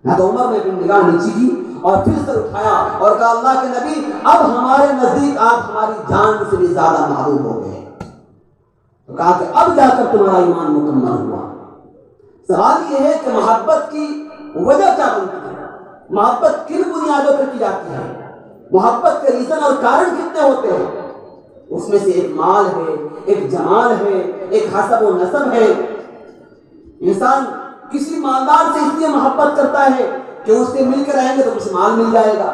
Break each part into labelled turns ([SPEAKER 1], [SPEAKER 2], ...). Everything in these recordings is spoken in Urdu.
[SPEAKER 1] نہ تو عمر نے اپنی نگاہ نیچی کی اور پھر سر اٹھایا اور کہا اللہ کے نبی اب ہمارے نزدیک آپ ہماری جان سے بھی زیادہ محبوب ہو گئے. تو کہا کہ اب جا کر تمہارا ایمان مکمل ہوا. سوال یہ ہے کہ محبت کی وجہ کیا بنتی ہے؟ محبت کن بنیادوں پر کی جاتی ہے؟ محبت کے ریزن اور کارن کتنے ہوتے ہیں؟ اس میں سے ایک مال ہے، ایک جمال ہے، ایک حسب و نسب ہے. انسان کسی مالدار سے اس لیے محبت کرتا ہے کہ اس سے مل کے رہیں گے تو کچھ مال مل جائے گا.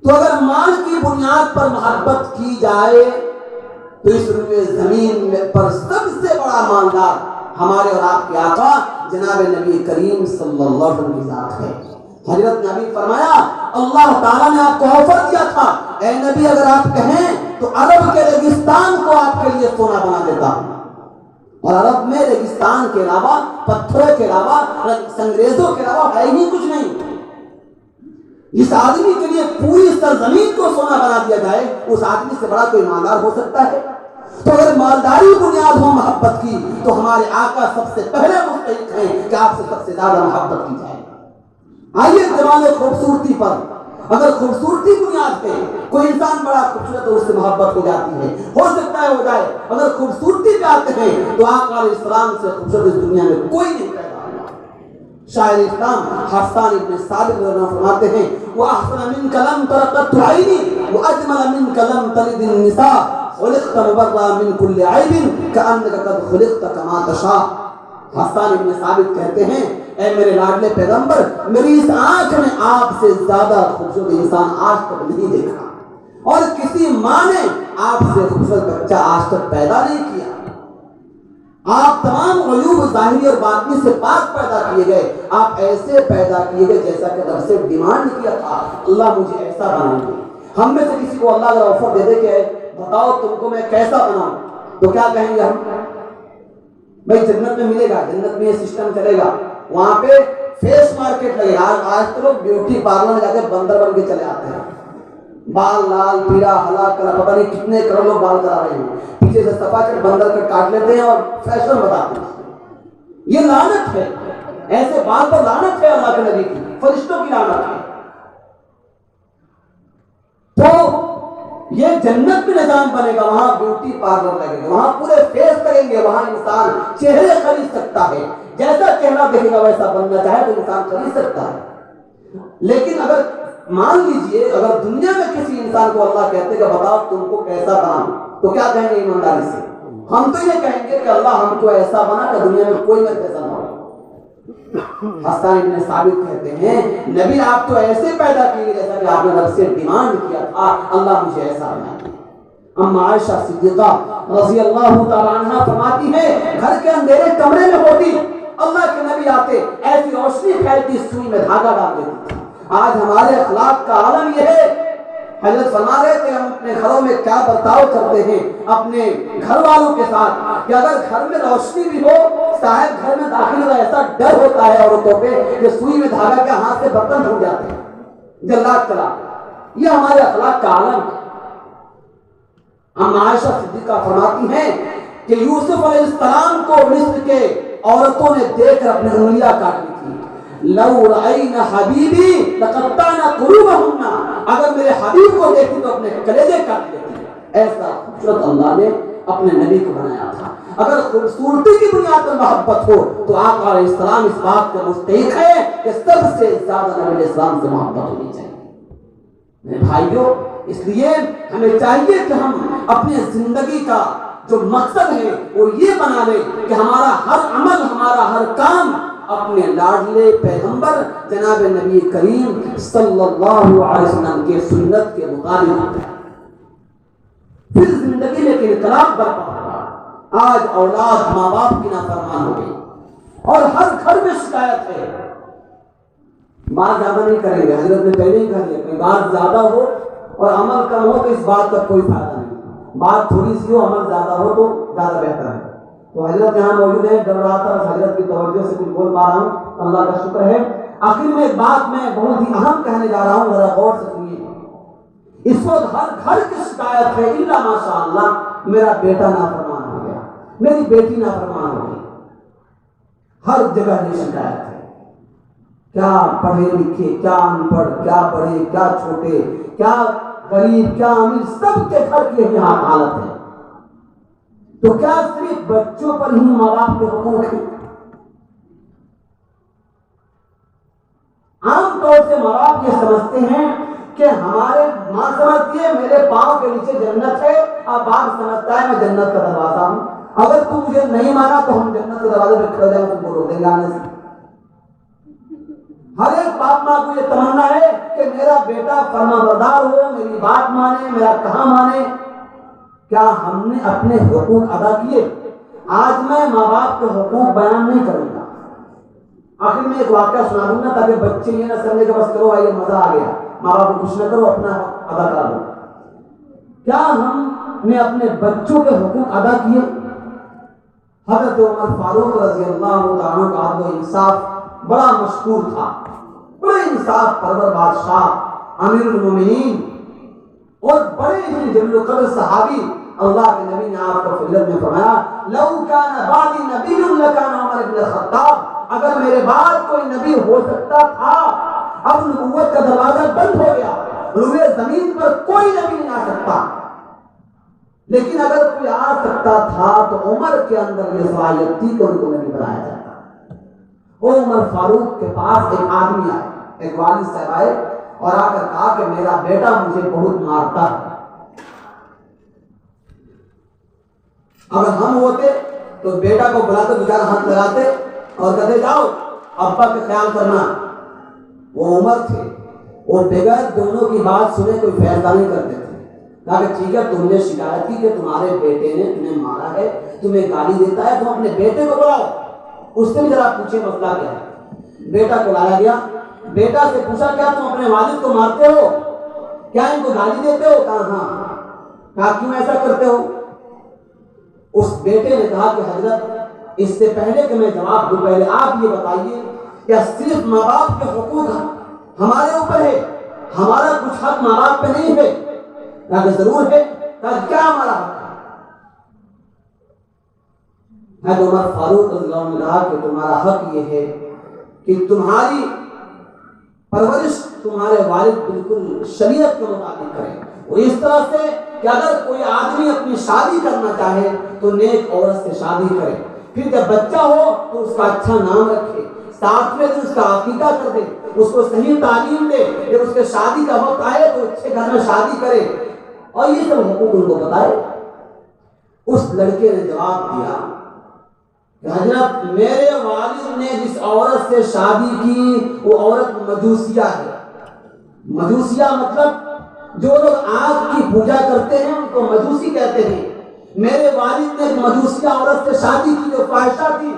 [SPEAKER 1] تو اگر مال کی بنیاد پر محبت کی جائے تو اس روئے زمین پر سب سے بڑا مالدار ہمارے اور آپ کے آقا جناب نبی کریم صلی اللہ علیہ وسلم کی ذات ہے. حضرت نبی فرمایا اللہ تعالیٰ نے آپ کو آفر دیا تھا اے نبی اگر آپ کہیں تو عرب کے ریگستان کو آپ کے لیے سونا بنا دیتا ہوں. اور عرب میں ریگستان کے علاوہ، پتھروں کے علاوہ، سنگریزوں کے علاوہ ہے ہی کچھ نہیں. جس آدمی کے لیے پوری سرزمین کو سونا بنا دیا جائے اس آدمی سے بڑا کوئی مالدار ہو سکتا ہے؟ تو اگر مالداری بنیاد ہو محبت کی تو ہمارے آقا سب سے پہلے مستحق ہیں کہ آپ سے سب سے زیادہ محبت کی جائے. آئیے زمانے خوبصورتی پر اگر خوبصورتی بنیاد پہ کوئی انسان بڑا خوبصورت ہے اس سے محبت ہو جاتی ہے، ہو سکتا ہے ہو جائے. اگر خوبصورتی پہ آتے ہیں تو آقا علیہ السلام سے خوبصورت اس دنیا میں کوئی نہیں پیدا ہوا. شاعر اسلام حسان ابن ثابت رضی اللہ عنہ فرماتے ہیں وَأَحْسَنَ مِنْكَ لَمْ تَرَ قَطُّ عَيْنِي وَأَجْمَلَ مِنْكَ لَمْ تَلِدِ النِّسَاءُ خُلِقْتَ مُبَرَّأً مِنْ كُلِّ عَيْبٍ كَأَنَّكَ قَدْ خُلِقْتَ كَمَا تَشَاءُ. حسان ابن ثابت کہتے ہیں اے میرے لاڈلے پیغمبر میری اس آنکھ نے آپ سے زیادہ خوبصورت انسان آج تک نہیں دیکھا اور کسی ماں نے آپ سے خوبصورت بچہ آج تک پیدا نہیں کیا. آپ تمام عیوب ظاہری اور باطنی سے پاک پیدا کیے گئے. آپ ایسے پیدا کیے گئے جیسا کہ رب سے ڈیمانڈ کیا تھا اللہ مجھے ایسا بنائیے. ہم میں سے کسی کو اللہ اگر آفر دے دے کہ بتاؤ تم کو میں کیسا بناؤں تو کیا کہیں گے ہم؟ بھائی جنت میں ملے گا، جنت میں یہ سسٹم چلے گا، وہاں پہ فیس مارکیٹ لگے گا. آج تو لوگ بیوٹی پارلر میں جا کے بندر بن کے چلے آتے ہیں. بال لال پیڑا ہلا کر پتہ نہیں کتنے کروڑ لوگ بال کرا رہے ہیں. پیچھے سے صفا چٹ بندر کر کاٹ لیتے ہیں اور فیشن بتاتے ہیں. یہ لعنت ہے، ایسے بال پر لعنت ہے اللہ کے نبی کی، فرشتوں کی لعنت ہے. تو یہ جنت میں نظام بنے گا، وہاں بیوٹی پارلر لگے گا، وہاں پورے فیس لگیں گے، وہاں انسان چہرے خرید سکتا ہے. جیسا چہرہ دیکھے گا ویسا بننا چاہے تو انسان خرید سکتا ہے. لیکن اگر مان لیجئے اگر دنیا میں کسی انسان کو اللہ کہتے کہ بتاؤ تم کو کیسا بناؤں تو کیا کہیں گے ایمانداری سے؟ ہم تو یہ کہیں گے کہ اللہ ہم کو ایسا بنا کہ دنیا میں کوئی میرے جیسا نہ ہو. حسان ابن ثابت کہتے ہیں نبی آپ تو ایسے پیدا کیے جیسا کہ آپ نے رب سے ڈیمانڈ کیا تھا اللہ مجھے ایسا بنائیے. اما عائشہ صدیقہ رضی اللہ تعالیٰ عنہ فرماتی ہے گھر کے اندھیرے کمرے میں ہوتی اللہ کے نبی آتے ایسی روشنی پھیلتی سوئی میں دھاگا ڈال دیتی. آج ہمارے اخلاق کا عالم یہ ہے. حضرت فرما رہے تھے ہم اپنے گھروں میں کیا برتاؤ کرتے ہیں اپنے گھر والوں کے ساتھ کہ اگر گھر میں روشنی بھی ہو صاحب گھر میں داخل کا ایسا ڈر ہوتا ہے عورتوں پہ کہ سوئی میں دھاگا کے ہاتھ سے برتن ٹوٹ جاتے ہیں جلات چلا. یہ ہمارے اخلاق کا عالم ہے. اما عائشہ صدیقہ فرماتی ہیں کہ یوسف علیہ السلام کو مصر کے عورتوں نے دیکھ کر اپنی انگلیاں کاٹی تھی. لو رأینا حبیبی لقطعنا قلوبہن اگر میرے حبیب کو دیکھتی تو اپنے کلیجے کاٹ لیتی. ایسا خوبصورت اللہ نے اپنے نبی کو بنایا تھا. اگر خوبصورتی کی بنیاد پر محبت ہو تو آقا علیہ السلام اس بات کا مستحق ہے کہ سب سے زیادہ نبی علیہ السلام سے محبت ہونی چاہیے. میرے بھائیوں اس لیے ہمیں چاہیے کہ ہم اپنی زندگی کا جو مقصد ہے وہ یہ بنا لیں کہ ہمارا ہر عمل ہمارا ہر کام اپنے لاڈلے پیغمبر جناب نبی کریم صلی اللہ علیہ وسلم کے سنت کے مطابق. پھر زندگی میں ایک انقلاب برپا ہوگا. آج اولاد ماں باپ کی نافرمان ہو گئی اور ہر گھر میں شکایت ہے. بات زیادہ نہیں کریں گے حضرت نے پہلے ہی کہا دیا کہ بات زیادہ ہو اور عمل کم ہو تو اس بات کا کوئی فائدہ نہیں. بات تھوڑی سی ہو عمل زیادہ ہو تو زیادہ بہتر ہے. تو حضرت یہاں موجود ہیں ڈر رہا تھا حضرت کی توجہ سے کچھ بول پا رہا ہوں اللہ کا شکر ہے. آخر میں ایک بات میں بہت ہی اہم کہنے جا رہا ہوں ذرا غور سے سنیے. اس وقت ہر گھر کی شکایت ہے الا ماشاء اللہ میرا بیٹا نافرمان ہو گیا میری بیٹی نافرمان ہو گئی. ہر جگہ یہ شکایت ہے. کیا پڑھے لکھے، کیا ان پڑھ، کیا بڑے، کیا چھوٹے، کیا غریب، کیا امیر، سب کے گھر کی یہی حالت ہے۔ تو کیا صرف بچوں پر ہی ماں باپ کے حقوق ہیں؟ عام طور سے ماں باپ یہ سمجھتے ہیں کہ ہمارے ماں سمجھتی ہے میرے پاؤں کے نیچے جنت ہے، اور باپ سمجھتا ہے میں جنت کا دروازہ ہوں، اگر تم مجھے نہیں مانا تو ہم جنت کے دروازے پہ کھڑے جائیں گے، تم کو روک دیں گے آنے سے۔ ہر ایک باپ ماں کو یہ تمنا ہے کہ میرا بیٹا فرما بردار ہو، میری بات مانے، میرا کہا مانے۔ کیا ہم نے اپنے حقوق ادا کیے؟ آج میں ماں باپ کے حقوق بیان نہیں کروں گا، آخر میں ایک واقعہ سنا دوں گا تاکہ بچے یہ نہ سمجھے کہ بس کرو آئیے مزہ آ گیا، ماں باپ کو کچھ نہ کرو، اپنا حق ادا کر لو۔ کیا ہم نے اپنے بچوں کے حقوق ادا کیے؟ حضرت عمر فاروق رضی اللہ تعالیٰ کا عدل و انصاف بڑا مشہور تھا، بڑے انصاف پرور بادشاہ، امیر المومنین، اور بڑے ہی جلیل القدر صحابی۔ اللہ کے نبی نے آپ کو فضیلت میں فرمایا لو کان بعدی نبی لکان عمر بن الخطاب، اگر میرے بعد کوئی نبی ہو سکتا تھا، اب نبوت کا دروازہ بند ہو گیا، روئے زمین پر کوئی نبی نہیں آ سکتا، لیکن اگر کوئی آ سکتا تھا تو عمر کے اندر یہ صلاحیت تھی کہ ان کو نبی بنایا جاتا۔ وہ عمر فاروق کے پاس ایک آدمی آئے، ایک والد صاحب آئے اور آ کر کہا کہ میرا بیٹا مجھے بہت مارتا ہے، اگر ہم ہوتے تو بیٹا کو بلا کر بیچارہ ہاتھ لگاتے اور کہتے جاؤ ابا کا خیال کرنا۔ وہ عمر تھے، وہ بغیر دونوں کی بات سنے کوئی فیصلہ نہیں کرتے تھے۔ کہا کہ ٹھیک ہے، تم نے شکایت کی کہ تمہارے بیٹے نے تمہیں مارا ہے، تمہیں گالی دیتا ہے، تم اپنے بیٹے کو بلاؤ، اس سے بھی ذرا پوچھے مسئلہ کیا ہے۔ بیٹا کو لایا گیا، بیٹا سے پوچھا کیا تم اپنے والد کو مارتے ہو، کیا ان کو گالی دیتے ہو؟ کہا ہاں۔ کہا کیوں ایسا کرتے ہو؟ اس بیٹے نے کہا کہ حضرت اس سے پہلے کہ میں جواب دوں، پہلے آپ یہ بتائیے کیا صرف ماں باپ کے حقوق ہمارے اوپر ہے، ہمارا کچھ حق ماں باپ پہ نہیں ہے؟ کہا کہ ضرور ہے۔ کہا کیا ہمارا حق ہے؟ حضرت عمر فاروق رضی اللہ عنہ نے کہا کہ تمہارا حق یہ ہے کہ تمہاری پرورش تمہارے والد بالکل شریعت کے مطابق کریں، اور اس طرح سے کہ اگر کوئی آدمی اپنی شادی کرنا چاہے تو نیک عورت سے شادی کرے، پھر جب بچہ ہو تو اس کا اچھا نام رکھے، 7ویں دن اس کا عقیقہ کر دے، اس کو صحیح تعلیم دے، جب اس کے شادی کا وقت آئے تو اچھے گھر میں شادی کرے، اور یہ سب حقوق ان کو بتائے۔ اس لڑکے نے جواب دیا کہ حضرت میرے والد نے جس عورت سے شادی کی وہ عورت مجوسیہ ہے۔ مجوسیہ مطلب جو لوگ آگ کی پوجا کرتے ہیں ان کو مجوسی کہتے ہیں۔ میرے والد نے ایک مجوسیہ عورت سے شادی کی جو فاحشہ تھی۔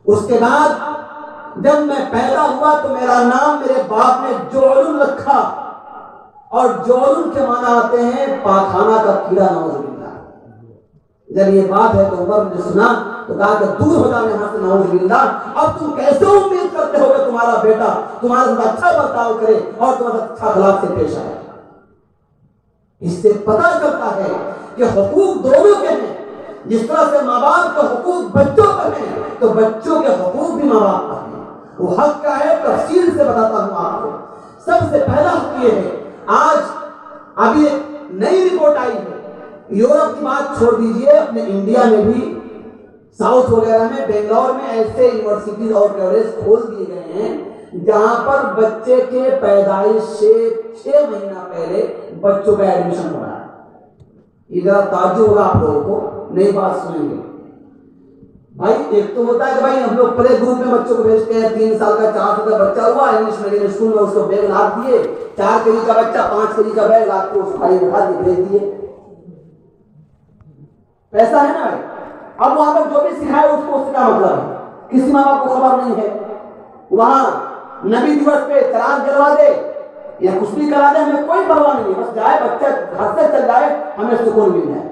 [SPEAKER 1] اس کے بعد جب میں پیدا ہوا تو میرا نام میرے باپ نے جولن رکھا، اور جولن کے معنی آتے ہیں پاخانہ کا کیڑا، نعوذ باللہ۔ جب یہ بات ہے تو عمر نے سنا تو کہا کہ دور ہو جانے یہاں سے، نعوذ باللہ۔ اب تم کیسے امید کرتے ہو کہ تمہارا بیٹا تمہارے ساتھ اچھا برتاؤ کرے اور تمہارے ساتھ اچھا اخلاق سے پیش آئے؟ اس سے پتہ چلتا ہے کہ حقوق دونوں کے ہیں۔ جس طرح سے ماں باپ کے حقوق بچوں پر ہیں تو بچوں کے حقوق بھی ماں باپ پر ہیں۔ وہ حق کیا ہے تفصیل سے بتاتا ہوں آپ کو۔ سب سے پہلا حق یہ ہے، آج ابھی ایک نئی رپورٹ آئی ہے، یورپ کی بات چھوڑ دیجئے، اپنے انڈیا میں بھی ساؤتھ وغیرہ میں، بنگلور میں ایسے یونیورسٹیز اور کالج کھول دیے گئے ہیں جہاں پر بچے کے پیدائش سے 6 مہینہ پہلے بچوں کا ایڈمیشن ہو رہا ہے۔ یہ ذرا تعجب ہوگا آپ لوگوں کو، نئی بات سنیں گے۔ بھائی ایک تو ہوتا ہے کہ بھائی ہم لوگ پلے گروپ میں بچوں کو بھیجتے ہیں، 3 سال کا 4 سال کا بچہ ہوا انگلش میڈیم اسکول میں، اس کو بیگ لاد دیے، 4 کیجی کا بچہ 5 کیجی کا بیگ لاد کے اس بھائی اٹھا کے بھیج دیے۔ پیسہ ہے نا بھائی، اب وہاں پر جو بھی سکھائے اس کو اس سے کیا مطلب ہے؟ کسی ماں باپ کو خبر نہیں ہے۔ وہاں نبی دیوس پہ چراغ جلوا دے یا کچھ بھی کرا دے، ہمیں کوئی پرواہ نہیں ہے، بس جائے بچہ گھر سے چل جائے، ہمیں سکون مل جائے۔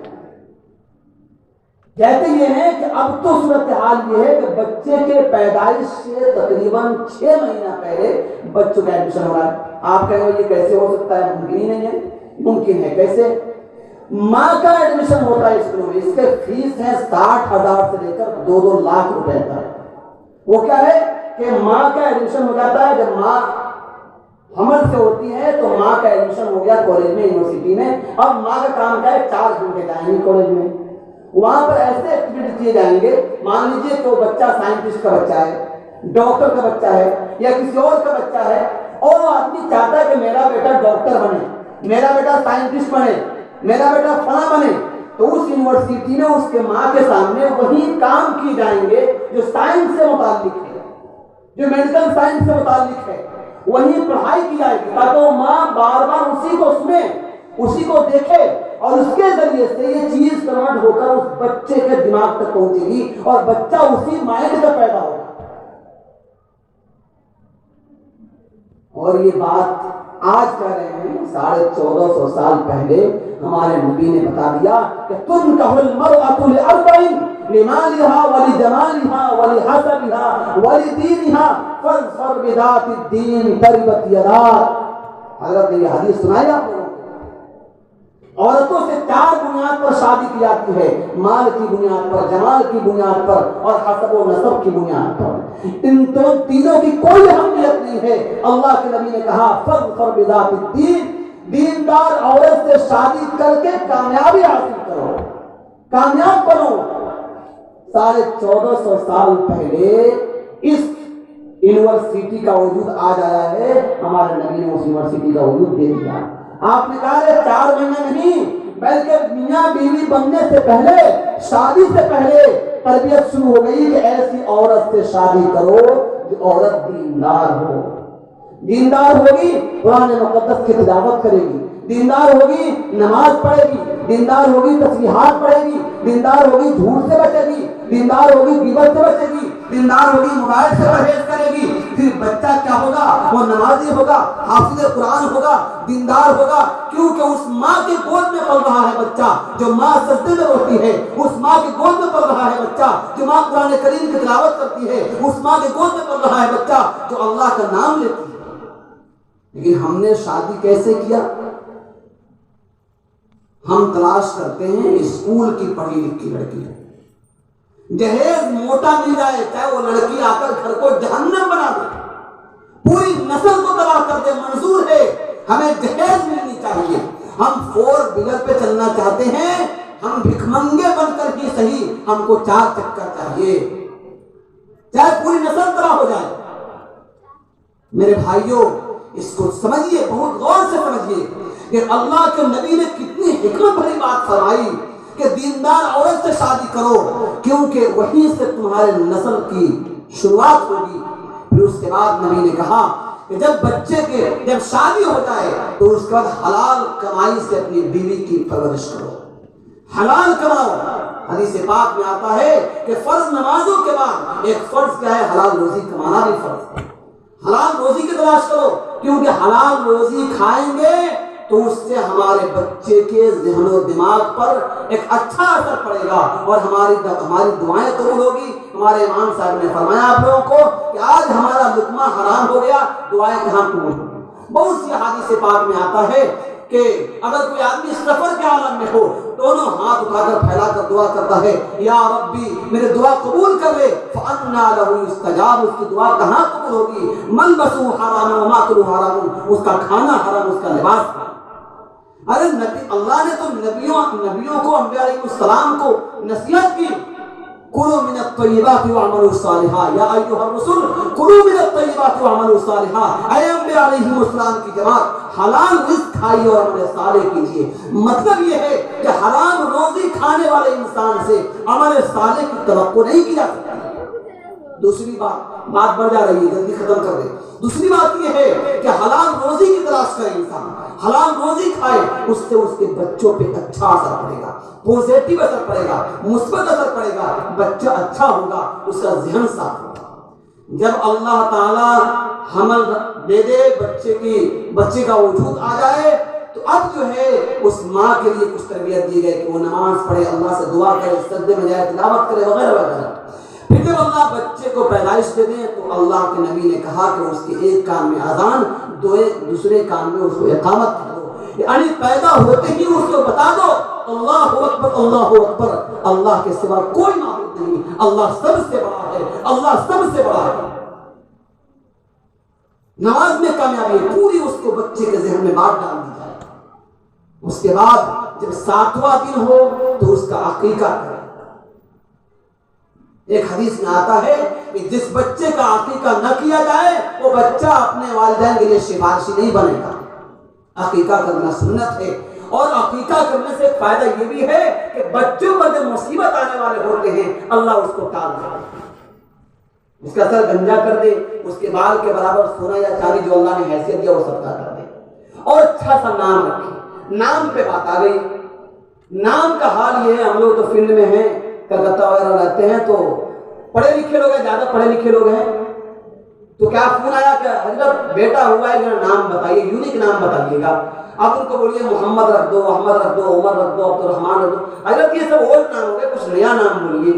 [SPEAKER 1] کہتے یہ ہیں کہ اب تو صورتحال یہ ہے کہ بچے کے پیدائش سے تقریباً 6 مہینہ پہلے بچوں کا ایڈمیشن ہو رہا ہے۔ آپ کہیں گے یہ کیسے ہو سکتا ہے؟ ممکن ہی نہیں ہے۔ ممکن ہے کیسے؟ ماں کا ایڈمیشن ہوتا ہے اسکولوں میں، اس کے فیس ہے 60,000 سے لے کر 2-2 لاکھ روپے تک۔ وہ کیا ہے کہ ماں کا ایڈمیشن ہو جاتا ہے، جب ماں حمل سے ہوتی ہے تو ماں کا ایڈمیشن ہو گیا کالج میں، یونیورسٹی میں. اب ماں کا کام کیا ہے، 4 گھنٹے جائیں گے کالج میں، وہاں پر ایسے ایکٹیویٹی کیے جائیں گے. مان لیجیے کہ وہ بچہ سائنٹسٹ کا بچہ ہے، ڈاکٹر کا بچہ ہے یا کسی اور کا بچہ ہے، اور وہ آدمی چاہتا ہے کہ میرا بیٹا ڈاکٹر بنے، میرا بیٹا سائنٹسٹ بنے، میرا بیٹا فلاں بنے. تو اس یونیورسٹی میں اس کے ماں کے سامنے وہی کام کیے جائیں گے جو سائنس سے متعلق ہے، جو میڈیکل سائنس سے متعلق ہے، وہی پڑھائی کی جائے گی تاکہ وہ ماں بار بار اسی کو سنے، اسی کو دیکھے، اور اس کے ذریعے سے یہ چیز کنورٹ ہو کر اس بچے کے دماغ تک پہنچے گی اور بچہ اسی مائنڈ کا پیدا ہوگا. اور یہ بات آج کہہ رہے ہیں 1450 سال پہلے ہمارے نبی نے بتا دیا کہ تنکح المرأة لأربع لمالها ولجمالها ولحسبها ولدينها فاظفر بذات الدين تربت يداك. حضرت نے یہ حدیث سنائی آپ لوگوں کو. عورتوں سے 4 بنیاد پر شادی کی جاتی ہے، مال کی بنیاد پر، جمال کی بنیاد پر اور حسب و نسب کی بنیاد پر. ان تینوں کی کوئی اہمیت نہیں ہے. اللہ کے نبی نے کہا فاظفر بذات الدین، دیندار عورت سے شادی کر کے کامیابی حاصل کرو، کامیاب بنو. 1450 سال پہلے اس یونیورسٹی کا وجود آج آیا ہے، ہمارے نبی نے اس یونیورسٹی کا وجود دے دیا. آپ نے کہا ہے 4 مہینے نہیں بلکہ میاں بیوی بننے سے پہلے، شادی سے پہلے تربیت شروع ہو گئی کہ ایسی عورت سے شادی کرو جو عورت دیندار ہو. دیندار ہوگی قرآن مقدس کی تلاوت کرے گی، دیندار ہوگی نماز پڑھے گی، دیندار ہوگی تسبیحات پڑھے گی، دیندار ہوگی جھوٹ سے بچے گی، دیندار ہوگی غیبت سے بچے گی، دیندار ہوگی موبائل سے پرہیز کرے گی. پھر بچہ کیا ہوگا، وہ نمازی ہوگا، حافظ قرآن ہوگا، دیندار ہوگا. کیونکہ اس ماں کے گود میں پل رہا ہے بچہ جو ماں سجدے میں روتی ہے، اس ماں کے گود میں پل رہا ہے بچہ جو ماں قرآن کریم کی تلاوت کرتی ہے، اس ماں کے گود میں پل رہا ہے بچہ جو اللہ کا نام لیتی ہے. لیکن ہم نے شادی کیسے کیا؟ ہم تلاش کرتے ہیں اسکول کی پڑھی لکھی لڑکی، جہیز موٹا مل جائے چاہے وہ لڑکی آ کر گھر کو جہنم بنا دے، پوری نسل کو تباہ کر دے، منظور ہے، ہمیں جہیز ملنی چاہیے. ہم 4 ویلر پہ چلنا چاہتے ہیں، ہم بھک منگے بن کر ہی صحیح، ہم کو 4 چکر چاہیے چاہے پوری نسل تباہ ہو جائے. میرے بھائیوں اس کو سمجھیے، بہت غور سے سمجھیے کہ اللہ کے نبی نے کتنی حکمت بھری بات فرمائی کہ دیندار عورت سے شادی کرو، کیونکہ وہیں سے تمہارے نسل کی شروعات ہوگی. پھر اس کے بعد نبی نے کہا کہ جب بچے کے جب شادی ہو جائے تو اس کے بعد حلال کمائی سے اپنی بیوی کی پرورش کرو، حلال کماؤ. حدیث پاک میں آتا ہے کہ فرض نمازوں کے بعد ایک فرض کیا ہے، حلال روزی کمانا بھی فرض ہے. حلال روزی کی تلاش کرو، کیونکہ حلال روزی کھائیں گے تو اس سے ہمارے بچے کے ذہن و دماغ پر ایک اچھا اثر پڑے گا اور ہماری دعائیں قبول ہوگی. ہمارے امام صاحب نے فرمایا آپ لوگوں کو کہ آج ہمارا لقمہ حرام ہو گیا، دعائیں کہاں قبول ہوگی. بہت سی حدیث پاک میں آتا ہے کہ اگر کوئی آدمی سفر کے عالم میں ہو، دونوں ہاتھ اٹھا کر پھیلا کر دعا کرتا ہے، یا ربی میرے دعا قبول کر لے، فَأَنَّا لَهُ يُسْتَجَابُ. اس کی دعا کہاں قبول ہوگی؟ مَلْبَسُهُ حَرَامٌ وَمَأْكُلُهُ حَرَامٌ، اس کا کھانا حرام، اس کا لباس حرام. ارے نبی اللہ نے تو نبیوں کو، انبیاء علیہ السلام کو نصیحت کی، کلوا من الطیبات واعملوا صالحا، یا ایھا الرسل کلوا من الطیبات واعملوا صالحا. اے انبیاء علیہ السلام کی جماعت، حلال رزق کھائیے اور عمل صالح کیجیے. مطلب یہ ہے کہ حرام روزی کھانے والے انسان سے عمل صالح کی توقع نہیں کی جا سکتی. دوسری بات بڑھ جا رہی ہے، جلدی ختم کر دے. دوسری بات یہ ہے کہ حلال روزی کی تلاش کرے انسان، حلال روزی کھائے، اس سے اس کے بچوں پہ اچھا اثر پڑے گا، پوزیٹیو اثر پڑے گا، مثبت اثر پڑے گا، بچہ اچھا ہوگا، اس کا ذہن صاف ہوگا. جب اللہ تعالی حمل دے دے، بچے کا وجود آ جائے، تو اب جو ہے اس ماں کے لیے کچھ تربیت دی گئی کہ وہ نماز پڑھے، اللہ سے دعا کرے، سجدے میں جائے، تلاوت کرے، وغیرہ وغیرہ. پھر جب اللہ بچے کو پیدائش دے دیں تو اللہ کے نبی نے کہا کہ اس کے ایک کان میں اذان، دوسرے کان میں اس کو اقامت کر دو. یعنی پیدا ہوتے ہی اس کو بتا دو اللہ اکبر، اللہ اکبر، اللہ کے سوا کوئی معبود نہیں، اللہ سب سے بڑا ہے، اللہ سب سے بڑا ہے۔ نماز میں کامیابی پوری اس کو بچے کے ذہن میں بات ڈال دی جائے۔ اس کے بعد جب 7واں دن ہو تو اس کا عقیقہ کرے۔ ایک حدیث میں آتا ہے کہ جس بچے کا عقیقہ نہ کیا جائے وہ بچہ اپنے والدین کے لیے سفارشی نہیں بنے گا۔ عقیقہ کرنا سنت ہے، اور عقیقہ کرنے سے ایک فائدہ یہ بھی ہے کہ بچوں پر جب مصیبت آنے والے ہوتے ہیں اللہ اس کو ٹال دے، اس کا سر گنجا کر دے، اس کے بال کے برابر سونا یا چاندی جو اللہ نے حیثیت دیا وہ صدقہ کر دے، اور اچھا سا نام رکھے۔ نام پہ بات آ گئی۔ نام کا حال یہ ہے، ہم لوگ تو فیلڈ میں ہیں، کلکتہ وغیرہ رہتے ہیں، تو پڑھے لکھے لوگ ہیں، زیادہ پڑھے لکھے لوگ ہیں، تو کیا فون آیا کہ حضرت بیٹا ہوا ہے، نام بتائیے، یونیک نام بتائیے گا۔ اب ان کو بولیے محمد رکھ دو، احمد رکھ دو، عمر رکھ دو، عبد الرحمان رکھ دو، حضرت یہ سب اولڈ نام ہو گئے، کچھ نیا نام بولیے۔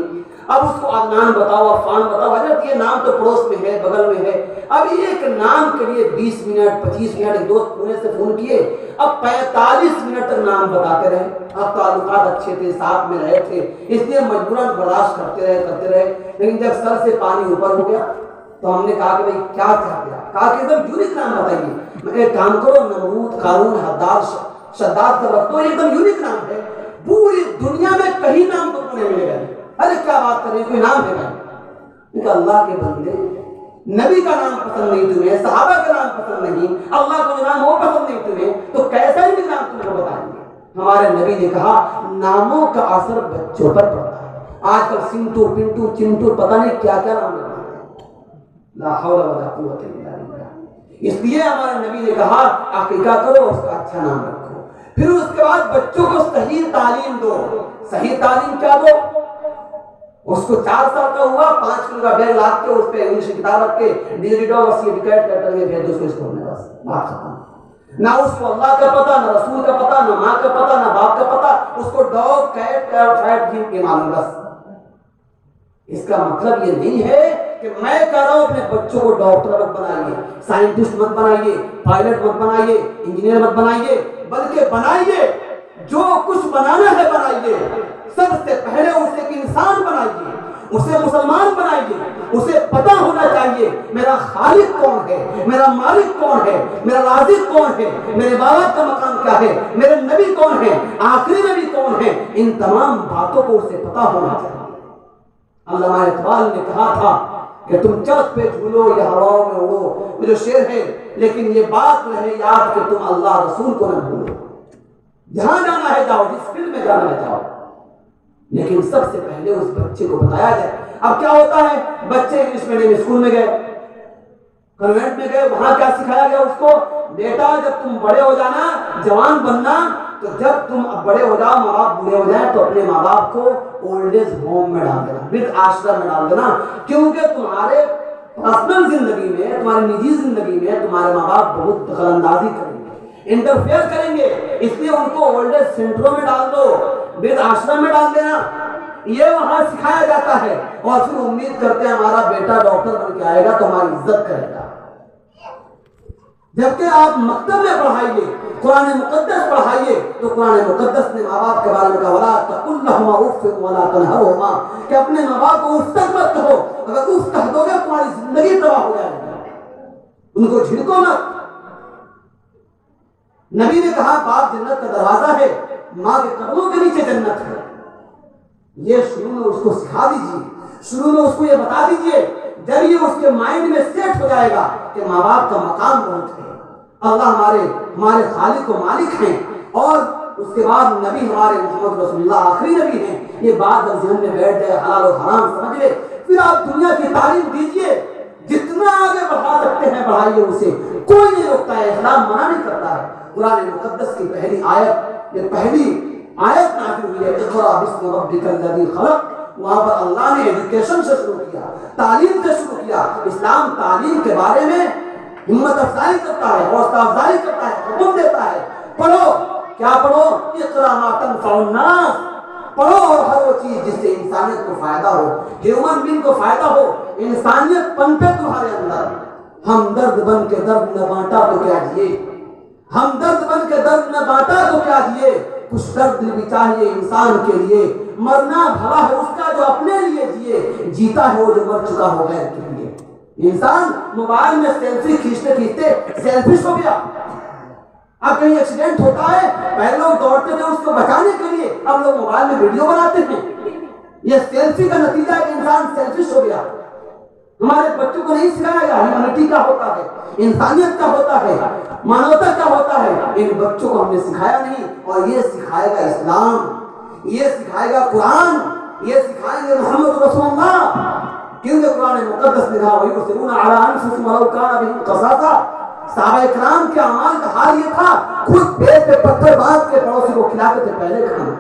[SPEAKER 1] اب اس کو عدنان بتاؤ، عفان بتاؤ، حضرت یہ نام تو پڑوس میں ہے، بغل میں ہے۔ اب ایک نام کے لیے 20 منٹ 25 منٹ ایک دوست پونے سے فون کیے، اب 45 منٹ تک نام بتاتے رہے۔ اب تعلقات اچھے تھے، ساتھ میں رہے تھے، اس لیے مجبوراً برداشت کرتے رہے، لیکن جب سر سے پانی اوپر ہو گیا تو ہم نے کہا کہ بھائی کیا چاہتے ہیں؟ کہا کہ ایک یونیک نام بتائیے۔ میں ایک کام کرو، نمرود، قارون، حداد، شداد کا رکھ دو، ایک دم یونیک نام ہے، پوری دنیا میں کہیں نام تو نہیں ملے گا۔ ارے کیا بات کر رہے ہیں، کوئی نام ہے کہ اللہ کے بندے، نبی کا نام پسند نہیں تمہیں، صحابہ کا نام پسند نہیں، اللہ کا نام وہ پسند نہیں تمہیں، تو کیسا ہی نام تم کو بتائیں گے؟ ہمارے نبی نے کہا ناموں کا اثر بچوں پر پڑتا ہے۔ آج کل سنٹو، پنٹو، چنٹو، پتہ نہیں کیا کیا نام رکھتے ہیں، لا حول ولا قوت الا باللہ۔ اس لیے ہمارے نبی نے کہا عقیقہ کرو، اس کا اچھا نام رکھو، پھر اس کے بعد بچوں کو صحیح تعلیم دو۔ صحیح تعلیم کیا دو؟ اس کو 4 سال کا ہوا، 5 کلو کا بیگ لاد کے اس پہ انگلش کی کتاب رکھ کے ڈیلی ڈاگ اسی ٹکٹ کر کے بھیج دو اس کو اسکول میں، بس بات ختم۔ نہ اس کو اللہ کا پتہ، نہ رسول کا پتہ، نہ ماں کا پتہ، نہ باپ کا پتہ، اس کو ڈاگ، کیٹ، فیٹ کے معلوم بس۔ اس کا مطلب یہ نہیں ہے کہ میں کہہ رہا ہوں اپنے بچوں کو ڈاکٹر مت بنائیے، سائنٹسٹ مت بنائیے، پائلٹ مت بنائیے، انجینئر مت بنائیے، بلکہ بنائیے جو کچھ بنانا ہے بنائیے، سب سے پہلے اسے ایک انسان بنائیے، اسے مسلمان بنائیے، اسے پتہ ہونا چاہیے میرا خالق کون ہے، میرا مالک کون ہے، میرا رازق کون ہے، میرے باپ کا مقام کیا ہے، میرے نبی کون ہے، آخری نبی کون ہے، ان تمام باتوں کو اسے پتہ ہونا چاہیے۔ علامہ اقبال نے کہا تھا کہ تم چرخ پہ جھولو یا ہواؤں میں اڑو، یہ جو شعر ہے، لیکن یہ بات رہے یاد کہ تم اللہ رسول کو نہ بھولو۔ جہاں جانا ہے جاؤ، جس فیلڈ میں جانا ہے جاؤ، لیکن سب سے پہلے اس بچے کو بتایا جائے۔ اب کیا ہوتا ہے، بچے انگلش میڈیم اسکول میں گئے، کنوینٹ میں گئے، وہاں کیا سکھایا گیا اس کو؟ بیٹا جب تم بڑے ہو جانا، جوان بننا، تو جب تم بڑے ہو جاؤ، ماں باپ بوڑھے ہو جائیں، تو اپنے ماں باپ کو اولڈ ایج ہوم میں ڈال دینا، ورد آشرم میں ڈال دینا، کیونکہ تمہارے پرسنل زندگی میں، تمہاری نجی زندگی میں تمہارے ماں باپ بہت دخل اندازی کریں گے، انٹرفیئر کریں گے، اس لیے ان کو اولڈ ایج سینٹروں میں ڈال دو، ورد آشرم میں ڈال دینا۔ یہ وہاں سکھایا جاتا ہے، اور پھر امید کرتے ہیں ہمارا بیٹا ڈاکٹر بن کے آئے گا تو ہماری عزت کرے گا۔ جبکہ آپ مکتب میں پڑھائیے، قرآن مقدس پڑھائیے، تو قرآن مقدس نے ماں باپ کے بارے میں کہا وَلَا تَقُلْ لَهُمَا أُفٍّ وَلَا تَنْهَرْهُمَا، کہ اپنے ماں باپ کو اف تک مت کہو، اگر اف کہہ دو گے تمہاری زندگی تباہ ہو جائے گی، ان کو جھڑکو مت۔ نبی نے کہا باپ جنت کا دروازہ ہے، ماں کے قدموں کے نیچے جنت ہے۔ یہ شروع میں اس کو سکھا دیجیے، شروع میں اس کو یہ بتا دیجیے، جب یہ اس کے مائنڈ میں سیٹ ہو جائے گا کہ ماں باپ کا مقام بہت ہے، اللہ ہمارے خالق و مالک ہیں، اور اس کے بعد نبی ہمارے محمد رسول اللہ آخری نبی ہیں، یہ بات جب ذہن میں بیٹھ جائے، حلال و حرام سمجھ لے، پھر آپ دنیا کی تعلیم دیجیے، جتنا آگے بڑھا سکتے ہیں بڑھائیے اسے، کوئی نہیں روکتا ہے، اسلام منع نہیں کرتا ہے۔ قرآن مقدس کی پہلی آیت، یہ پہلی آیت نازل ہوئی ہے، اقرأ باسم ربک الذی خلق، وہاں پر اللہ نے ایجوکیشن سے شروع کیا، تعلیم سے شروع کیا۔ اسلام تعلیم کے بارے میں ہمت افزائی کرتا ہے، حوصلہ افزائی کرتا ہے، حکم دیتا ہے، پڑھو، کیا پڑھو؟ اقرأ ما تنفع الناس، پڑھو اور ہر وہ چیز جس سے انسانیت کو فائدہ ہو، ہیومن بینگ کو فائدہ ہو، انسانیت پنپے تمہارے اندر۔ ہم درد بن کے درد نہ بانٹا تو کیا جیے، ہم درد بن کے درد نہ بانٹا تو کیا جیے، کچھ درد بھی چاہیے انسان کے لیے، مرنا بھلا ہے اس کا جو اپنے لیے جیے، جیتا ہے وہ جو مر چکا ہو غیر کے لیے۔ انسان موبائل میں سیلفی کھینچتے کھینچتے سیلفش ہو گیا۔ اب کہیں ایکسیڈنٹ ہوتا ہے، پہلے لوگ دوڑتے تھے اس کو بچانے کے لیے، اب لوگ موبائل میں ویڈیو بناتے ہیں۔ یہ سیلفی کا نتیجہ ہے کہ انسان سیلفش ہو گیا۔ ہمارے بچوں کو نہیں سکھایا گیا ہیومینٹی کا ہوتا ہے، انسانیت کا ہوتا ہے، مانوتا کا ہوتا ہے۔ ان بچوں کو ہم نے سکھایا نہیں، اور یہ سکھائے گا اسلام، یہ سکھائے گا قرآن، یہ سکھائیں گے محمد رسول اللہ، کیونکہ قرآن مقدس نے کہا وَيُؤْثِرُونَ عَلَىٰ أَنفُسِهِمْ وَلَوْ كَانَ بِهِمْ خَصَاصَةٌ۔ صحابہ کرام کے اعمال کا حال یہ تھا، خود پیٹ پہ پتھر باندھ کے پڑوسی کو کھلاتے تھے پہلے کھانا،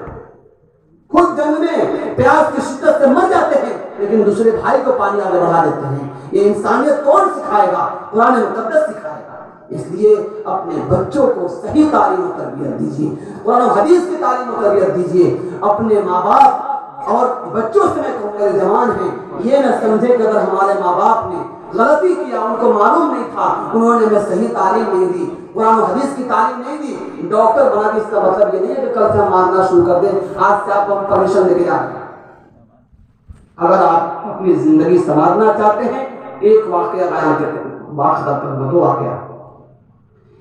[SPEAKER 1] خود جنگ میں پیاس کی شدت سے مر جاتے ہیں لیکن دوسرے بھائی کو پانی آگے بڑھا دیتے ہیں۔ یہ انسانیت کون سکھائے گا؟ قرآن مقدس سکھائے گا۔ اس لیے اپنے بچوں کو صحیح تعلیم و تربیت دیجیے، قرآن و حدیث کی تعلیم و تربیت دیجیے۔ اپنے ماں باپ اور بچوں سے میں کہوں گا جوان ہیں، یہ نہ سمجھے کہ اگر ہمارے ماں باپ نے غلطی کیا، ان کو معلوم نہیں تھا، انہوں نے ہمیں صحیح تعلیم نہیں دی، قرآن و حدیث کی تعلیم نہیں دی، ڈاکٹر بنا کے، اس کا مطلب یہ نہیں ہے کہ کل سے ہم مارنا شروع کر دیں، آج سے آپ کو پرمیشن دے کے جائیں۔ اگر آپ اپنی زندگی سنوارنا چاہتے ہیں، ایک واقعہ بیان کرتے ہیں، دو واقعہ۔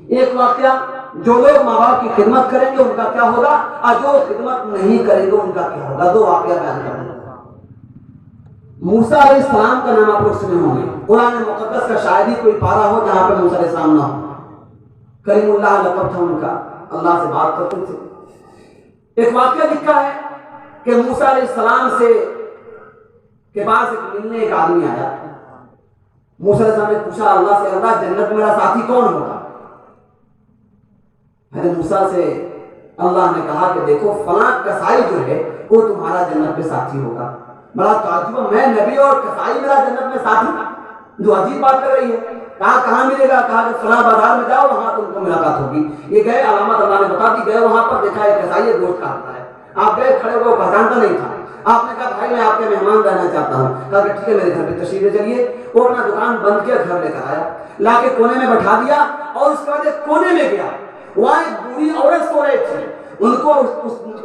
[SPEAKER 1] ایک واقعہ، جو لوگ ماں باپ کی خدمت کریں گے ان کا کیا ہوگا، اور جو خدمت نہیں کریں گے ان کا کیا ہوگا۔ دو واقعہ بیان کرتے ہیں۔ موسیٰ علیہ السلام کا نام آپ لوگ سنے ہوں گے، قرآن مقدس کا شاید ہی کوئی پارہ ہو جہاں پہ موسیٰ علیہ السلام نہ ہو۔ کریم اللہ لقب تھا ان کا، اللہ سے بات کرتے تھے۔ ایک واقعہ لکھا ہے کہ موسیٰ علیہ السلام کے پاس ایک ملنے ایک آدمی آیا۔ موسیٰ علیہ السلام نے پوچھا اللہ سے، اللہ جنت میں میرا ساتھی کون ہوگا؟ حضرت موسیٰ سے اللہ نے کہا کہ دیکھو فلاں کسائی جو ہے وہ تمہارا جنت میں ساتھی ہوگا۔ بڑا تعجب، میں نبی اور کسائی میرا جنت میں ساتھی، جو عجیب بات کر رہی ہے۔ کہاں ملے گا؟ کہا کہ فلاں بازار میں جاؤ، وہاں تم کو ملاقات ہوگی۔ یہ گئے، علامت اللہ نے بتا دی، گئے وہاں پر دیکھا ایک کسائی گوشت کاٹتا ہے۔ آپ گئے، کھڑے ہوئے، پہچانتا نہیں تھا۔ آپ نے کہا بھائی میں آپ کے مہمان رہنا چاہتا ہوں۔ کہا کہ ٹھیک ہے میرے گھر پہ تشریف لے چلیے۔ وہ اپنا دکان بند کیا، گھر لے کر آیا، لا کے کونے میں بٹھا دیا، اور اس کے بعد ایک کونے میں گیا، وہاں ایک بوڑھی عورت سو رہی تھی۔ ان کو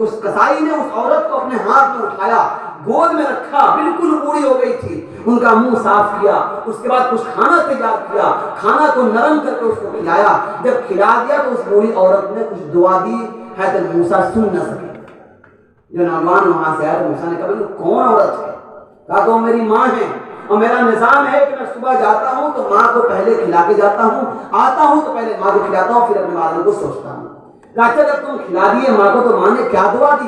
[SPEAKER 1] اس کسائی نے اس عورت کو اپنے ہاتھ میں اٹھایا، گود میں رکھا، بالکل بوڑھی ہو گئی تھی، ان کا منہ صاف کیا، اس کے بعد کچھ کھانا تیار کیا، کھانا کو نرم کر کے اس کو کھلایا۔ جب کھلا دیا تو اس بوڑھی عورت نے کچھ دعا دی، حضرت موسیٰ سن نہ سکے۔ جو نوجوان وہاں سے آیا تو موسیٰ نے کہا یہ کون عورت ہے؟ کہا کہ وہ میری ماں ہے، اور میرا نظام ہے کہ میں صبح جاتا ہوں تو ماں کو پہلے کھلا کے جاتا ہوں، آتا ہوں تو پہلے ماں کو کھلاتا ہوں، پھر اپنے والدوں کو سوچتا ہوں۔ اچھا جب تم کھلا دیے ماں کو تو ماں نے کیا دعا دی؟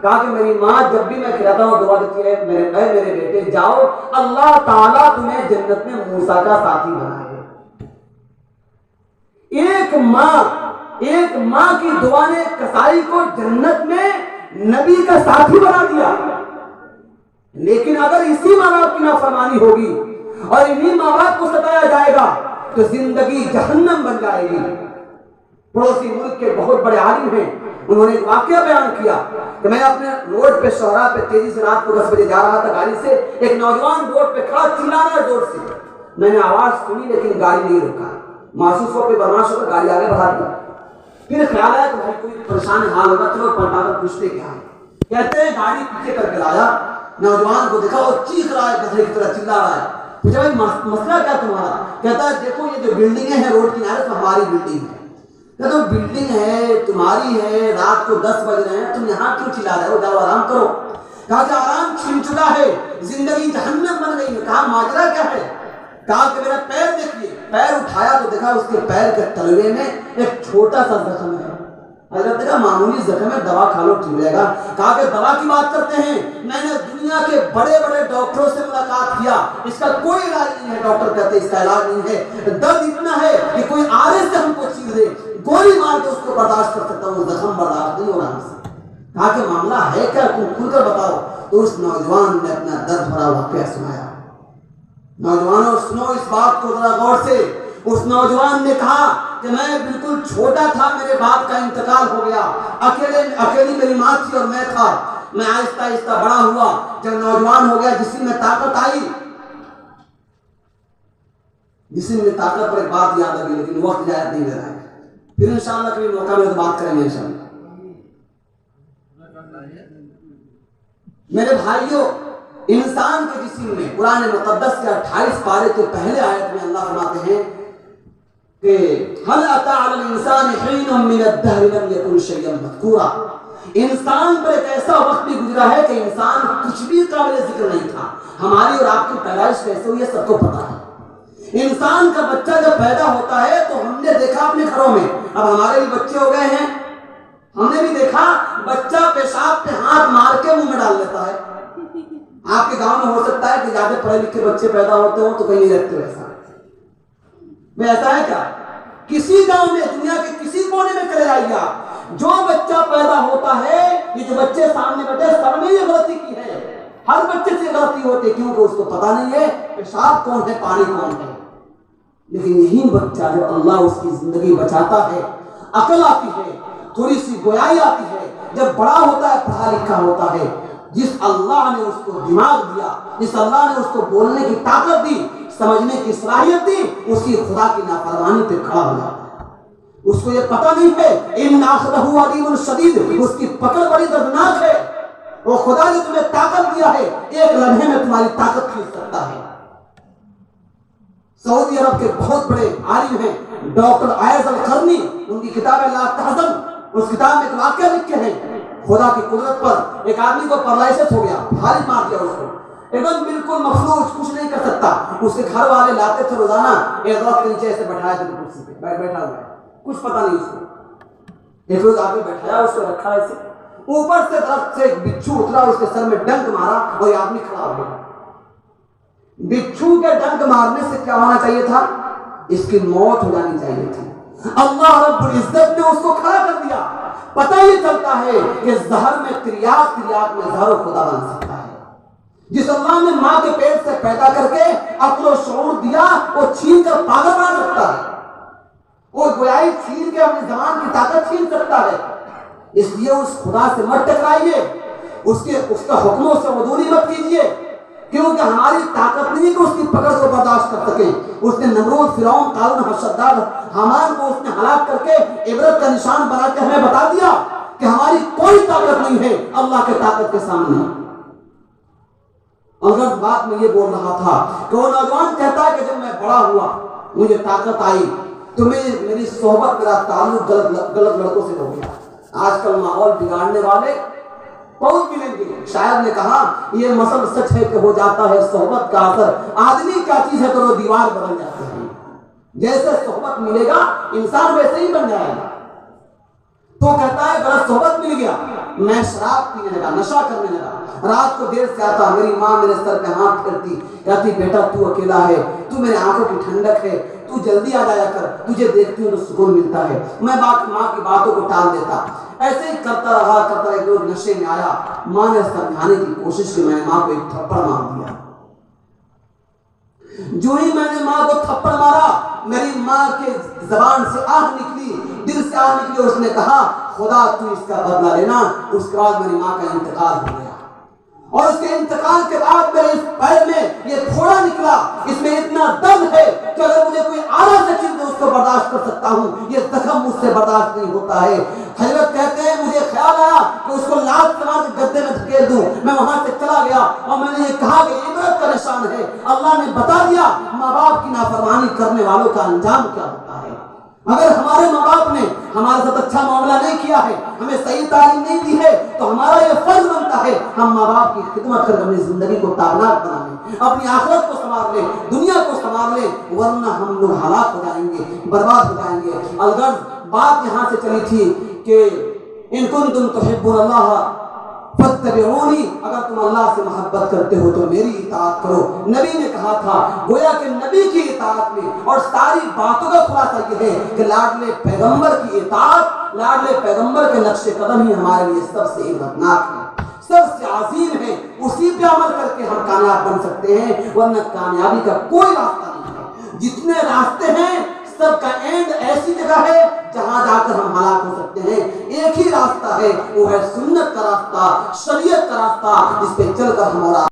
[SPEAKER 1] کہا کہ میری ماں جب بھی میں کھلاتا ہوں دعا دیتی ہے میرے بیٹے جاؤ اللہ تعالیٰ تمہیں جنت میں موسیٰ کا ساتھی بنائے۔ ایک ماں کی دعا نے کسائی کو جنت میں نبی کا ساتھی بنا دیا۔ لیکن اگر اسی ماں باپ کی نافرمانی ہوگی اور انہی ماں باپ کو ستایا جائے گا تو زندگی جہنم بن جائے گی۔ پڑوسی ملک کے بہت بڑے عالم ہیں، انہوں نے ایک واقعہ بیان کیا کہ میں اپنے روڈ پہ شوہرا پہ تیزی سے رات کو 10 بجے جا رہا تھا گاڑی سے، ایک نوجوان روڈ پہ کھڑا چلا رہا ہے زور سے، میں نے آواز سنی لیکن گاڑی نہیں رکا، محسوس ہو کے بدماش ہو کر گاڑی آگے بڑھا دیا۔ پھر خیال آیا کہ بھائی کوئی پریشان حال ہوگا، چلو پلٹا کر پوچھتے کیا ہے۔ کہتے ہیں گاڑی پیچھے کر کے لایا، نوجوان کو دیکھا وہ چیخ رہا ہے، گدھے کی طرح چلا رہا ہے۔ پوچھا بھائی مسئلہ کیا تمہارا؟ کہتا ہے دیکھو یہ جو بلڈنگیں ہیں روڈ کنارے پر ہماری بلڈنگ ہے۔ کہتا بلڈنگ ہے تمہاری ہے، رات کو 10 بج رہے ہیں، تم یہاں کیوں چلا رہے ہو؟ جاؤ آرام کرو۔ کہا کہ آرام چھن چکا ہے، زندگی جہنم بن گئی ہے۔ کہا ماجرا کیا ہے؟ کہا کہ میرا پیر دیکھیے۔ پیر اٹھایا تو دیکھا اس کے پیر کے تلوے میں ایک چھوٹا سا زخم ہے۔ حضرت دیکھا معمولی زخم ہے، دوا کھا لو ٹھیک رہے گا۔ کہا کہ دوا کی بات کرتے ہیں، میں نے دنیا کے بڑے بڑے ڈاکٹروں سے ملاقات کیا، اس کا کوئی علاج نہیں ہے۔ ڈاکٹر کہتے اس کا علاج نہیں ہے، درد اتنا ہے کہ کوئی آرے سے ہم کو چیر دے، گولی مار کے اس کو برداشت کر سکتا ہوں، زخم برداشت نہیں ہو رہا ہم سے۔ کہا کہ معاملہ ہے کیا، تم کھل کر بتاؤ۔ تو اس نوجوان نے اپنا درد بھرا واقعہ سنایا۔ نوجوانوں سنو اس بات کو ذرا غور سے۔ اس نوجوان نے کہا کہ میں بالکل چھوٹا تھا، میرے باپ کا انتقال ہو گیا، اکیلی میری ماں تھی اور میں تھا، میں آہستہ آہستہ بڑا ہوا، جب نوجوان ہو گیا جسم میں طاقت آئی، جسم میں طاقت پر ایک بات یاد آ گئی، لیکن وقت اجازت نہیں دے رہا ہے، پھر انشاءاللہ کبھی موقع میں تو بات کریں گے انشاءاللہ۔ میرے بھائیوں، انسان کے جسم میں قرآن مقدس کے 28 پارے کے پہلے آیت میں اللہ فرماتے ہیں کہ هل اتى على الانسان حين من الدهر لم يكن شيئا مذكورا، انسان پر ایک ایسا وقت بھی گزرا ہے کہ انسان کچھ بھی قابل ذکر نہیں تھا۔ ہماری اور آپ کی پیدائش کیسے ہوئی ہے سب کو پتا ہے۔ انسان کا بچہ جب پیدا ہوتا ہے تو ہم نے دیکھا اپنے گھروں میں، اب ہمارے بھی بچے ہو گئے ہیں، ہم نے بھی دیکھا بچہ پیشاب پہ ہاتھ مار کے منہ میں ڈال لیتا ہے۔ آپ کے گاؤں میں ہو سکتا ہے کہ زیادہ پڑھے لکھے بچے پیدا ہوتے ہوں تو کہیں نہیں رکھتے ویسا، میں ایسا ہے کیا؟ کسی گاؤں میں، دنیا کے کسی کونے میں چلے جائیے آپ، جو بچہ پیدا ہوتا ہے، یہ جو بچے سامنے بیٹھے سب نے یہ غلطی کی ہے، ہر بچے سے غلطی ہوتی ہے، کیونکہ اس کو پتا نہیں ہے پیشاب کون ہے پانی کون ہے۔ لیکن یہی بچہ جب اللہ اس کی زندگی بچاتا ہے، عقل آتی ہے، تھوڑی سی گویائی آتی ہے، جب بڑا ہوتا ہے پڑھا لکھا ہوتا ہے، جس اللہ نے اس کو دماغ دیا، جس اللہ نے اس کو بولنے کی طاقت دی، سمجھنے کی صلاحیت دی، اس کی خدا کی نافرمانی پہ کھڑا ہو جاتا ہے۔ اس کو یہ پتہ نہیں ہے ان اخذہ علیم شدید، اس کی پکڑ بڑی دردناک ہے۔ وہ خدا نے تمہیں طاقت دیا ہے، ایک لمحے میں تمہاری طاقت کھینچ سکتا ہے۔ سعودی عرب کے بہت بڑے عالم ہیں ڈاکٹر عائض القرنی، ان کی کتاب ہے لا تحزن، اس کتاب میں ایک واقعہ لکھے ہیں خدا کی قدرت پر۔ ایک آدمی کو پیرالائسس ہو گیا، بھاری مار دیا اس کو، ایک دم بالکل مفلوج، کچھ نہیں کر سکتا۔ اس کے گھر والے لاتے تھے روزانہ، ایک درخت کے نیچے ایسے بٹھایا تھے کرسی پہ، بیٹھا ہوا ہے، کچھ پتہ نہیں اس کو۔ ایک روز آگے بیٹھایا، اس کو رکھا ایسے، اوپر سے درخت سے ایک بچھو اترا، اس کے سر میں ڈنک مارا اور یہ آدمی کھڑا ہو گیا۔ بچھو کے ڈنک مارنے سے کیا ہونا چاہیے تھا؟ اس کی موت ہو جانی چاہیے تھی۔ اللہ رب العزت نے اس کو کھڑا کر دیا۔ پتہ یہ چلتا ہے کہ زہر میں تریاق میں زہر و خدا بن سکتا ہے۔ جس اللہ نے ماں کے پیٹ سے پیدا کر کے عقل و شعور دیا، وہ چھین کر پاگل بنا سکتا ہے، وہ گویائی چھین کے اپنی زبان کی طاقت چھین سکتا ہے۔ اس لیے اس خدا سے مت ٹکرائیے، اس کا حکموں سے عدولی مت کیجیے، کیونکہ ہماری طاقت نہیں کہ اس کی پکڑ کو برداشت کر سکے۔ اس نے نمرود، فرعون، قارون، شداد، حامان کو اس نے ہلاک کر کے عبرت کا نشان بنا کے ہمیں بتا دیا کہ ہماری کوئی طاقت نہیں ہے اللہ کے طاقت کے سامنے۔ اگر بات میں یہ بول رہا تھا کہ وہ نوجوان کہتا ہے کہ جب میں بڑا ہوا، مجھے طاقت آئی، تو میری صحبت، میرا تعلق غلط لڑکوں سے ہو گیا۔ آج کل ماحول بگاڑنے والے بہت ملیں گے۔ شاعر نے کہا یہ مسل سچ ہے کہ ہو جاتا ہے صحبت کا اثر، آدمی کیا چیز ہے تو وہ دیوار بدل جاتے ہیں۔ جیسے صحبت ملے گا انسان ویسے ہی بن جائے گا۔ تو کہتا ہے غلط صحبت مل گیا، میں شراب پینے لگا، نشہ کرنے لگا، رات کو دیر سے آتا، میری ماں میرے سر پہ ہاتھ پھیرتی، کہتی بیٹا تو اکیلا ہے، تو میرے آنکھوں کی ٹھنڈک ہے، تو جلدی آ جایا کر، تجھے دیکھتی ہوں تو سکون ملتا ہے۔ میں ماں کی باتوں کو ٹال دیتا، ایسے ہی کرتا رہا۔ ایک روز نشے میں آیا، ماں نے سمجھانے کی کوشش کی، میں نے ماں کو ایک تھپڑ مار دیا۔ جو ہی میں نے ماں کو تھپڑ مارا، میری ماں کے زبان سے آہ نکلی، دل سے آہ نکلی، اس نے کہا خدا تو اس کا بدلہ لینا۔ اس کے بعد میری ماں کا انتقال ہو گیا، اور اس کے انتقال کے بعد میرے اس پیر میں یہ پھوڑا نکلا، اس میں اتنا درد ہے کہ اگر مجھے کوئی آلہ سے چیز دے اس کو برداشت کر سکتا ہوں، یہ زخم مجھ سے برداشت نہیں ہوتا ہے۔ حضرت کہتے ہیں مجھے خیال آیا کہ اس کو لات سے مار کے گدے میں دھکیل دوں۔ میں وہاں سے چلا گیا اور میں نے یہ کہا کہ عبرت کا نشان ہے، اللہ نے بتا دیا ماں باپ کی نافرمانی کرنے والوں کا انجام کیا ہوتا ہے۔ اگر ہمارے ماں باپ نے ہمارے ساتھ اچھا معاملہ نہیں کیا ہے، ہمیں صحیح تعلیم نہیں دی ہے، تو ہمارا یہ فرض بنتا ہے ہم ماں باپ کی خدمت کر اپنی زندگی کو تابناک بنا لیں، اپنی آخرت کو سنوار لیں، دنیا کو سنوار لیں، ورنہ ہم لوگ ہلاک ہو جائیں گے، برباد ہو جائیں گے۔ الغرض بات یہاں سے چلی تھی کہ ان کنتم تحبون اللہ فاتبعونی، اگر تم اللہ سے محبت کرتے ہو تو میری اطاعت کرو۔ نبی نے کہا تھا، گویا کہ نبی کی اطاعت میں اور ساری باتوں کا خلاصہ یہ ہے کہ لاڈلے پیغمبر کی اطاعت، لاڈلے پیغمبر کے نقش قدم ہی ہمارے لیے سب سے عبرتناک ہے، سب سے عظیم ہے۔ اسی پہ عمل کر کے ہم کامیاب بن سکتے ہیں، ورنہ کامیابی کا کوئی راستہ نہیں ہے۔ جتنے راستے ہیں سب کا اینڈ ایسی جگہ ہے جہاں جا کر ہم ہلاک ہو سکتے ہیں۔ ایک ہی راستہ ہے، وہ ہے سنت کا راستہ، شریعت کا راستہ، جس پہ چل کر ہمارا